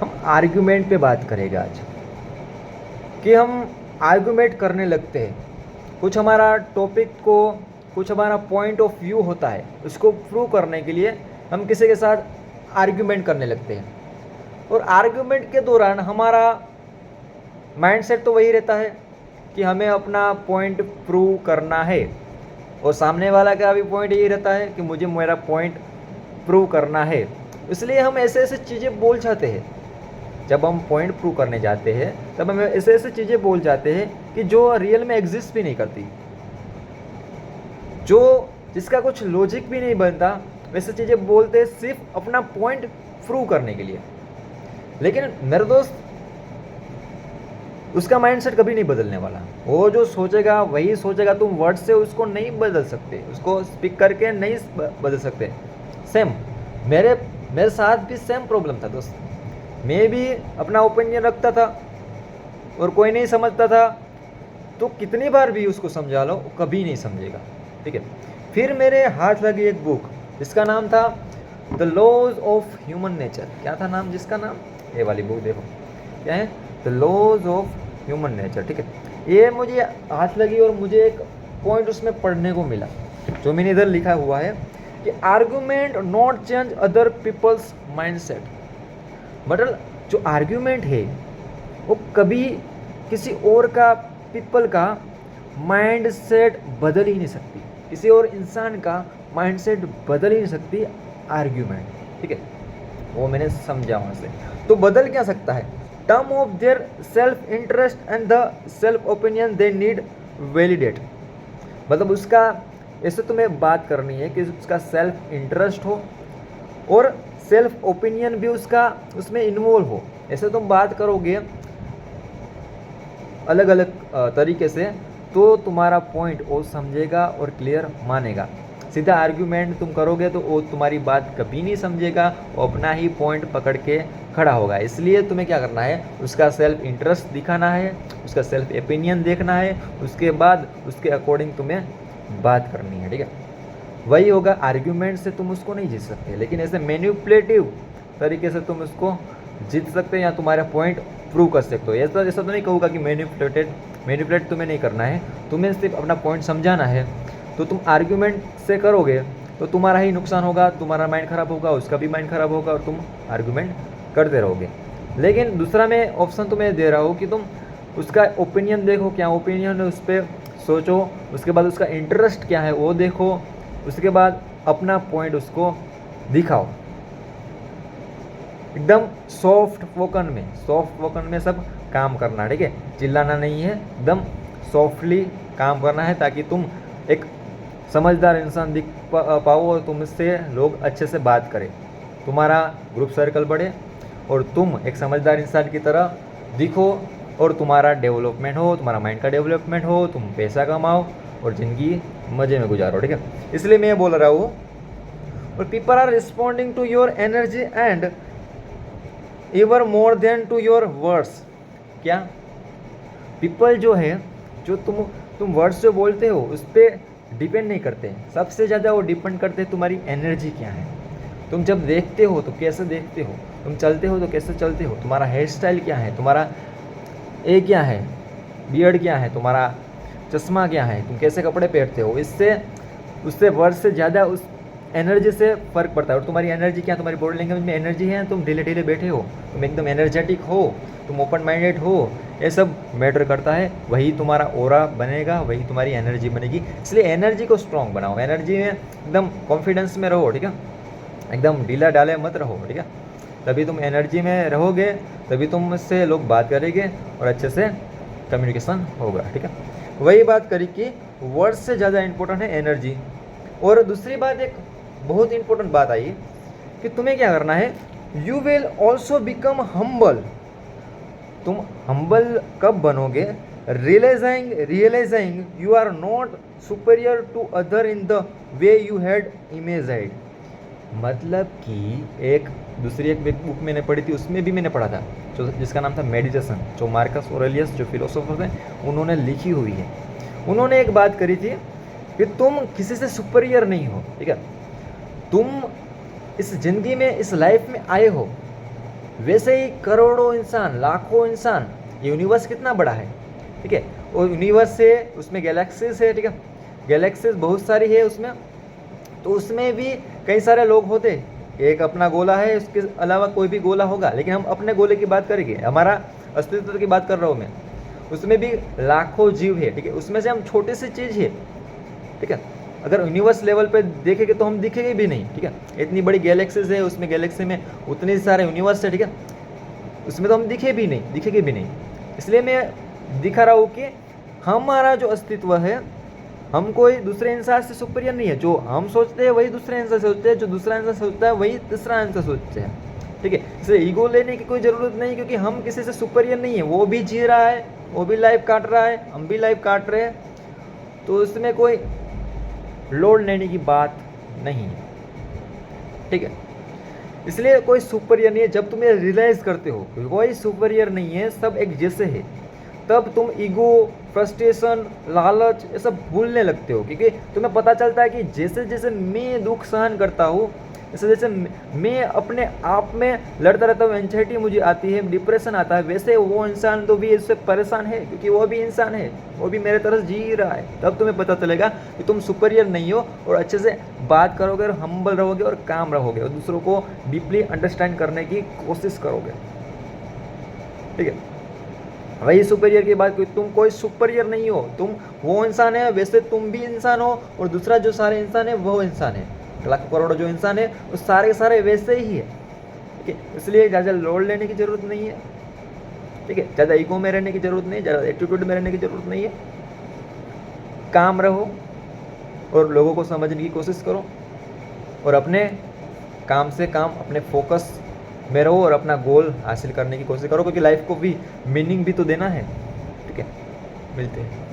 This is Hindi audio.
हम आर्ग्यूमेंट पे बात करेंगे आज कि हम आर्ग्यूमेंट करने लगते हैं। कुछ हमारा टॉपिक को, कुछ हमारा पॉइंट ऑफ व्यू होता है, उसको प्रूव करने के लिए हम किसी के साथ आर्ग्यूमेंट करने लगते हैं। और आर्ग्यूमेंट के दौरान हमारा माइंडसेट तो वही रहता है कि हमें अपना पॉइंट प्रूव करना है, और सामने वाला का भी पॉइंट यही रहता है कि मुझे मेरा पॉइंट प्रूव करना है। इसलिए हम ऐसे ऐसे चीज़ें बोल जाते हैं। जब हम पॉइंट प्रूव करने जाते हैं तब हम ऐसे ऐसे चीज़ें बोल जाते हैं कि जो रियल में एग्जिस्ट भी नहीं करती, जो जिसका कुछ लॉजिक भी नहीं बनता, वैसे चीज़ें बोलते हैं सिर्फ अपना पॉइंट प्रूव करने के लिए। लेकिन मेरे दोस्त, उसका माइंडसेट कभी नहीं बदलने वाला। वो जो सोचेगा वही सोचेगा। तुम वर्ड से उसको नहीं बदल सकते, उसको स्पीक करके नहीं बदल सकते। सेम मेरे साथ भी सेम प्रॉब्लम था दोस्त। मैं भी अपना ओपिनियन रखता था और कोई नहीं समझता था, तो कितनी बार भी उसको समझा लो वो कभी नहीं समझेगा। ठीक है, फिर मेरे हाथ लगी एक बुक जिसका नाम था the laws of human nature. क्या था नाम जिसका नाम? ये वाली बुक देखो, क्या है? The laws of human nature. ठीक है, ये मुझे हाथ लगी और मुझे एक पॉइंट उसमें पढ़ने को मिला, जो मैंने इधर लिखा हुआ है कि argument not change other people's mindset. मतलब जो आर्ग्यूमेंट है वो कभी किसी और का, पीपल का माइंडसेट बदल ही नहीं सकती, किसी और इंसान का माइंडसेट बदल ही नहीं सकती आर्ग्यूमेंट। ठीक है, वो मैंने समझा वहाँ से। तो बदल क्या सकता है? Term of their self interest and the self opinion they need validate. मतलब उसका ऐसे तुम्हें बात करनी है कि उसका सेल्फ इंटरेस्ट हो और सेल्फ ओपिनियन भी उसका उसमें इन्वॉल्व हो। ऐसे तुम बात करोगे अलग अलग तरीके से, तो तुम्हारा पॉइंट वो समझेगा और क्लियर मानेगा। सीधा आर्ग्यूमेंट तुम करोगे तो वो तुम्हारी बात कभी नहीं समझेगा, वो अपना ही पॉइंट पकड़ के खड़ा होगा। इसलिए तुम्हें क्या करना है, उसका सेल्फ इंटरेस्ट दिखाना है, उसका सेल्फ ओपिनियन देखना है, उसके बाद उसके अकॉर्डिंग तुम्हें बात करनी है। ठीक है, वही होगा। आर्ग्यूमेंट से तुम उसको नहीं जीत सकते, लेकिन ऐसे मैनिपुलेटिव तरीके से तुम उसको जीत सकते हो या तुम्हारा पॉइंट प्रूव कर सकते हो। ऐसा तो नहीं कहूँगा कि मैनिपुलेट तुम्हें नहीं करना है, तुम्हें सिर्फ अपना पॉइंट समझाना है। तो तुम आर्ग्यूमेंट से करोगे तो तुम्हारा ही नुकसान होगा, तुम्हारा माइंड खराब होगा, उसका भी माइंड खराब होगा और तुम आर्ग्यूमेंट करते रहोगे। लेकिन दूसरा मैं ऑप्शन तुम्हें दे रहा हूँ कि तुम उसका ओपिनियन देखो, क्या ओपिनियन है उस पर सोचो, उसके बाद उसका इंटरेस्ट क्या है वो देखो, उसके बाद अपना पॉइंट उसको दिखाओ। एकदम सॉफ्ट वोकन में सब काम करना। ठीक है, चिल्लाना नहीं है, एकदम सॉफ्टली काम करना है, ताकि तुम एक समझदार इंसान दिख पाओ और तुमसे लोग अच्छे से बात करें, तुम्हारा ग्रुप सर्कल बढ़े और तुम एक समझदार इंसान की तरह दिखो और तुम्हारा डेवलपमेंट हो, तुम्हारा माइंड का डेवलपमेंट हो, तुम पैसा कमाओ और ज़िंदगी मज़े में गुजारो। ठीक है, इसलिए मैं ये बोल रहा हूँ। और people are responding to your energy and ever more than to your words. क्या? पीपल जो है, जो तुम वर्ड्स जो बोलते हो उस पर डिपेंड नहीं करते हैं, सबसे ज़्यादा वो डिपेंड करते हैं तुम्हारी एनर्जी क्या है। तुम जब देखते हो तो कैसे देखते हो, तुम चलते हो तो कैसे चलते हो, तुम्हारा हेयर स्टाइल क्या है, तुम्हारा ए क्या है, बियर्ड क्या है, तुम्हारा चश्मा क्या है, तुम कैसे कपड़े पहनते हो, उससे वर्ड से ज़्यादा उस एनर्जी से फ़र्क पड़ता है। और तुम्हारी एनर्जी क्या, तुम्हारी बॉडी लैंग्वेज में एनर्जी है, तुम ढीले ढीले बैठे हो, तुम एकदम एनर्जेटिक हो, तुम ओपन माइंडेड हो, ये सब मैटर करता है। वही तुम्हारा ऑरा बनेगा, वही तुम्हारी एनर्जी बनेगी। इसलिए एनर्जी को स्ट्रॉन्ग बनाओ, एनर्जी में एकदम कॉन्फिडेंस में रहो। ठीक है, एकदम ढीला डाले मत रहो। ठीक है, तभी तुम एनर्जी में रहोगे, तभी तुमसे लोग बात करेंगे और अच्छे से कम्युनिकेशन होगा। ठीक है, वही बात करी कि वर्ड्स से ज़्यादा इम्पोर्टेंट है एनर्जी। और दूसरी बात, एक बहुत इंपॉर्टेंट बात आई कि तुम्हें क्या करना है, you will also become humble. तुम हम्बल कब बनोगे? Realising you are not superior to other in the way you had imagined. मतलब कि एक दूसरी एक बुक मैंने पढ़ी थी, उसमें भी मैंने पढ़ा था, जो जिसका नाम था मेडिटेशन, जो मार्कस ऑरेलियस जो फिलोसोफर थे उन्होंने लिखी हुई है। उन्होंने एक बात करी थी कि तुम किसी से सुपीरियर नहीं हो। ठीक है, तुम इस ज़िंदगी में, इस लाइफ में आए हो वैसे ही करोड़ों इंसान, लाखों इंसान, ये यूनिवर्स कितना बड़ा है, ठीक है, और यूनिवर्स से उसमें गैलेक्सीज है, ठीक है, गैलेक्सीज बहुत सारी है उसमें, तो उसमें भी कई सारे लोग होते, एक अपना गोला है, उसके अलावा कोई भी गोला होगा, लेकिन हम अपने गोले की बात करेंगे, हमारा अस्तित्व की बात कर रहा हूँ मैं, उसमें भी लाखों जीव है, ठीक है, उसमें से हम छोटी सी चीज़ है, ठीक है, अगर यूनिवर्स लेवल पे देखेंगे तो हम दिखेंगे भी नहीं, ठीक है, इतनी बड़ी गैलेक्सीज है, उसमें गैलेक्सी में उतने सारे यूनिवर्स है, ठीक है, उसमें तो हम दिखेंगे भी नहीं, इसलिए मैं दिखा रहा हूँ कि हमारा जो अस्तित्व है, हम कोई दूसरे इंसान से सुपीरियर नहीं है, जो हम सोचते हैं वही दूसरे इंसान सोचते हैं, जो दूसरा इंसान सोचता है वही तीसरा इंसान सोचते हैं, ठीक है, इसलिए ईगो लेने की कोई ज़रूरत नहीं, क्योंकि हम किसी से सुपीरियर नहीं है, वो भी जी रहा है, वो भी लाइफ काट रहा है, हम भी लाइफ काट रहे हैं, तो उसमें कोई लोड लेने की बात नहीं है, ठीक है, इसलिए कोई सुपीरियर नहीं है। जब तुम ये रियलाइज करते हो कोई सुपीरियर नहीं है, सब एक जैसे है, तब तुम ईगो, फ्रस्ट्रेशन, लालच ये सब भूलने लगते हो, क्योंकि तुम्हें पता चलता है कि जैसे जैसे मैं दुख सहन करता हूँ, जैसे जैसे मैं अपने आप में लड़ता रहता हूँ, एंजाइटी मुझे आती है, डिप्रेशन आता है, वैसे वो इंसान तो भी इससे परेशान है, क्योंकि वो भी इंसान है, वो भी मेरे तरह जी रहा है। तब तुम्हें पता चलेगा कि तुम सुपीरियर नहीं हो, और अच्छे से बात करोगे और हम्बल रहोगे और काम रहोगे और दूसरों को डीपली अंडरस्टैंड करने की कोशिश करोगे, ठीक है, वही सुपीरियर की बात, तुम कोई सुपीरियर नहीं हो, तुम वो इंसान है, वैसे तुम भी इंसान हो, और दूसरा जो सारे इंसान है वो इंसान है, लाखों करोड़ों जो इंसान है वो सारे सारे वैसे ही है, ठीक है, इसलिए ज़्यादा लोड लेने की ज़रूरत नहीं है, ठीक है, ज़्यादा ईगो में रहने की ज़रूरत नहीं है, ज़्यादा एटीट्यूड में रहने की ज़रूरत नहीं है, काम रहो और लोगों को समझने की कोशिश करो, और अपने काम से काम, अपने फोकस में रहो और अपना गोल हासिल करने की कोशिश करो, क्योंकि लाइफ को भी मीनिंग भी तो देना है, ठीक है, मिलते हैं।